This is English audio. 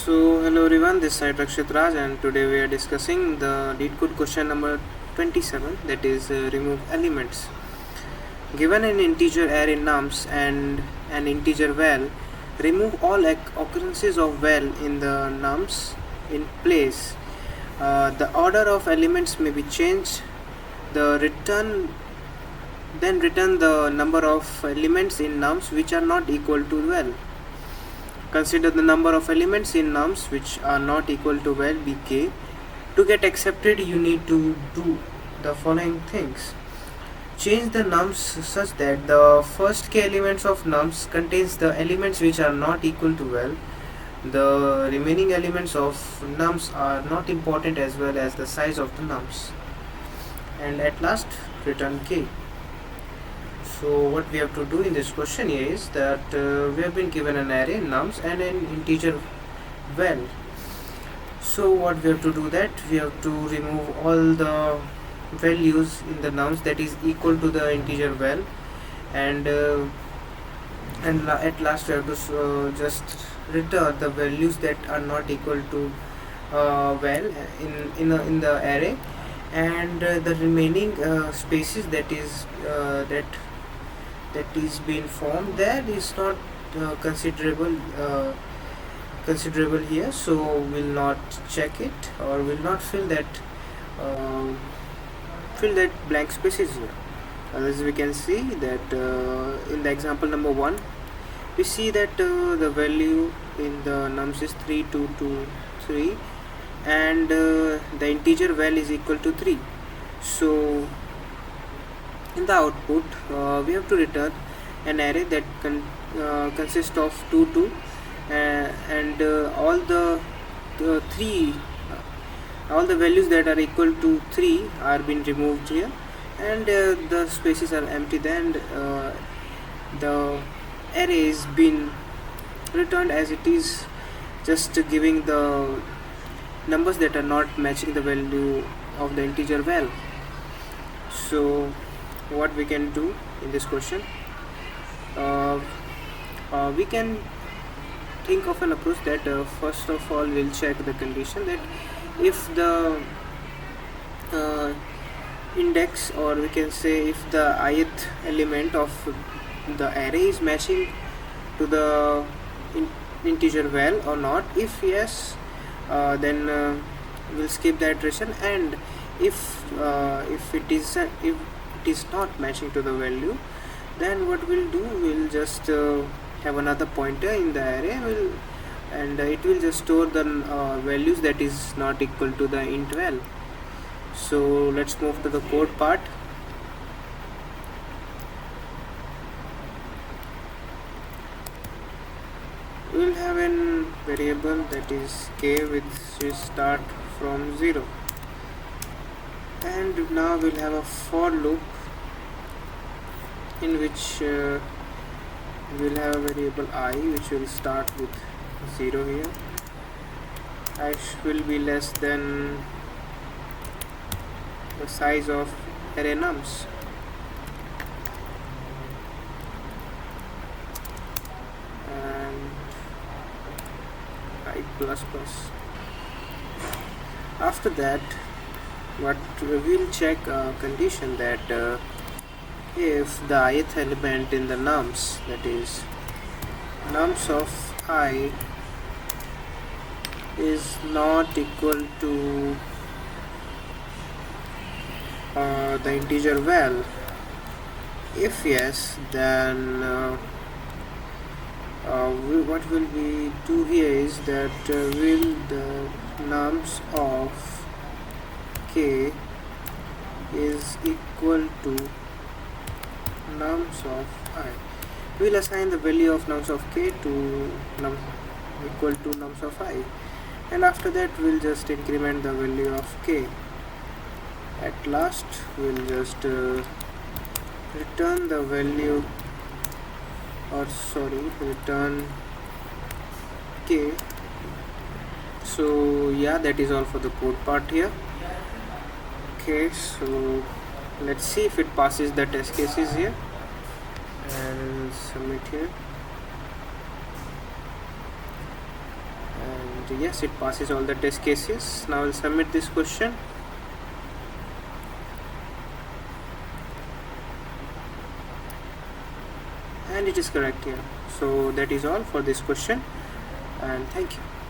So hello everyone, this is Rakshit Raj and today we are discussing the LeetCode question number 27, that is remove elements. Given an integer array nums and an integer val, remove all occurrences of val in the nums in place. The order of elements may be changed. Then return the number of elements in nums which are not equal to val. Consider the number of elements in nums which are not equal to val be k. To get accepted, you need to do the following things. Change the nums such that the first k elements of nums contains the elements which are not equal to val. The remaining elements of nums are not important as well as the size of the nums. And at last, return k. So what we have to do in this question is that we have been given an array nums and an integer val. So what we have to do, that we have to remove all the values in the nums that is equal to the integer val, and at last we have to just return the values that are not equal to val in the array, and the remaining spaces that is being formed there is not considerable here, so we'll not check it or will not fill that blank spaces here. As we can see that in the example number 1, we see that the value in the nums is 3223 and the integer val is equal to 3. So in the output we have to return an array that consists of 2 and all the values that are equal to 3 are being removed here, and the spaces are empty. Then the array is been returned as it is, just giving the numbers that are not matching the value of the integer val. So what we can do in this question, we can think of an approach that first of all we'll check the condition that if the index, or we can say if the ith element of the array is matching to the integer val or not. If yes, then we'll skip the iteration, and if it is not matching to the value, then what we'll do, we'll just have another pointer in the array, and it will just store the values that is not equal to the int val. So let's move to the code part. We'll have a variable that is k, which will start from 0, and now we'll have a for loop in which we'll have a variable I which will start with 0 here. I will be less than the size of array nums, and I plus plus. After that, what we'll check a condition that if the ith element in the nums, that is nums of I, is not equal to the integer val. If yes, then what will we do here is that will the nums of k is equal to nums of I. We'll assign the value of nums of k to equal to nums of I, and after that we'll just increment the value of k. At last we'll just return the value, return k. So yeah, that is all for the code part here. Okay, so let's see if it passes the test cases here, and submit here. And yes, it passes all the test cases. Now I'll submit this question. And it is correct here. So that is all for this question, and thank you.